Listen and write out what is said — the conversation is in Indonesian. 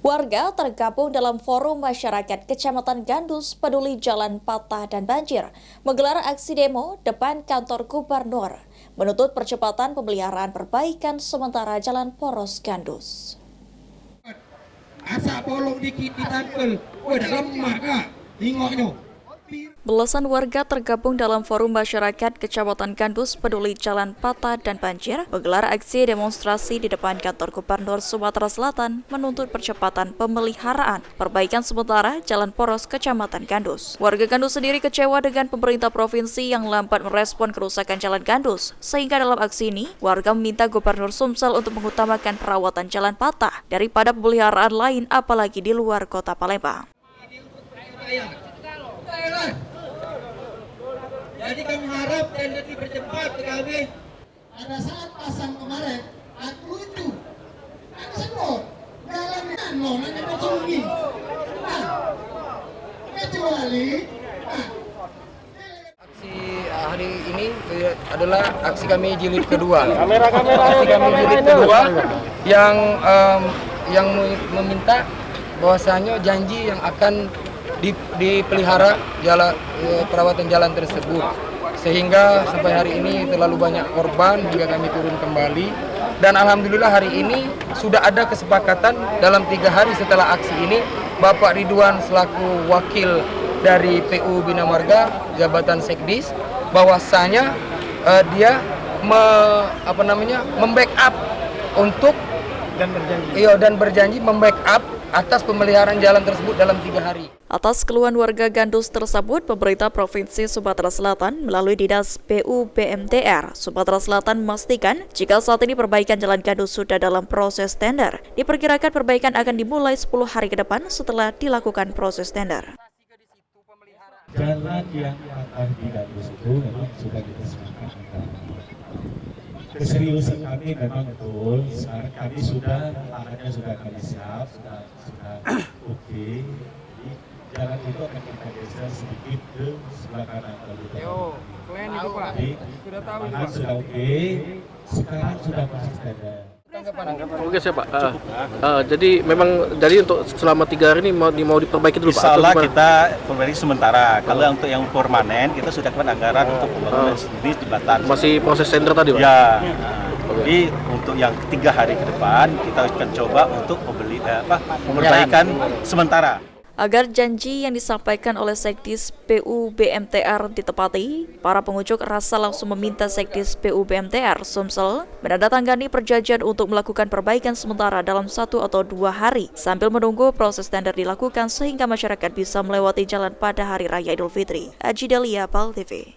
Warga tergabung dalam Forum Masyarakat Kecamatan Gandus Peduli Jalan Patah dan Banjir menggelar aksi demo depan kantor gubernur menuntut percepatan pemeliharaan perbaikan sementara jalan poros Gandus. Asa bolong dikit ditangkel, udah lemah kak, tengoknya. Belasan warga tergabung dalam Forum Masyarakat Kecamatan Gandus Peduli Jalan Patah dan Banjir menggelar aksi demonstrasi di depan kantor Gubernur Sumatera Selatan menuntut percepatan pemeliharaan perbaikan sementara jalan poros Kecamatan Gandus. Warga Gandus sendiri kecewa dengan pemerintah provinsi yang lambat merespon kerusakan jalan Gandus, sehingga dalam aksi ini warga meminta Gubernur Sumsel untuk mengutamakan perawatan jalan patah daripada pemeliharaan lain apalagi di luar kota Palembang. Jadi kami harap dan dipercepat kami. Pada saat pasang kemarin, aku lucu. Aku sebut, jalannya namanya Pecungi. Kecuali, aksi hari ini adalah aksi kami jilid kedua. Aksi kami jilid kedua yang meminta bahwasanya janji yang akan dipelihara perawatan jalan tersebut, sehingga sampai hari ini terlalu banyak korban hingga kami turun kembali. Dan alhamdulillah hari ini sudah ada kesepakatan dalam 3 hari setelah aksi ini, Bapak Ridwan selaku wakil dari PU Bina Marga Jabatan Sekdis, bahwasanya dia membackup untuk dan berjanji membackup atas pemeliharaan jalan tersebut dalam 3 hari. Atas keluhan warga Gandus tersebut, pemerintah Provinsi Sumatera Selatan melalui Dinas PU BMTR Sumatera Selatan memastikan jika saat ini perbaikan jalan Gandus sudah dalam proses tender. Diperkirakan perbaikan akan dimulai 10 hari ke depan setelah dilakukan proses tender. Jalan yang akan di Gandus itu memang sudah kita sepakati. Keseriusan kami memang betul. Sekarang kami lahannya sudah kami siap, sudah oke. Jadi jalan itu akan kita geser sedikit ke sebelah kanan kalau kita. Jadi lahan sudah oke. Sekarang sudah proses tender. Oke siap Pak. Jadi memang untuk selama 3 hari ini mau diperbaiki dulu Pak? Insya Allah kita perbaiki sementara. Kalau untuk yang permanen kita sudah keluar anggaran untuk pembangunan sendiri jembatan. Masih proses tender tadi Pak? Ya. Jadi untuk yang 3 hari ke depan kita akan coba untuk perbaikan sementara. Agar janji yang disampaikan oleh Sekdis PU BMTR ditepati, para pengunjuk rasa langsung meminta Sekdis PU BMTR Sumsel menandatangani perjanjian untuk melakukan perbaikan sementara dalam 1 atau 2 hari sambil menunggu proses tender dilakukan sehingga masyarakat bisa melewati jalan pada Hari Raya Idul Fitri. Aji Delia, PAL TV.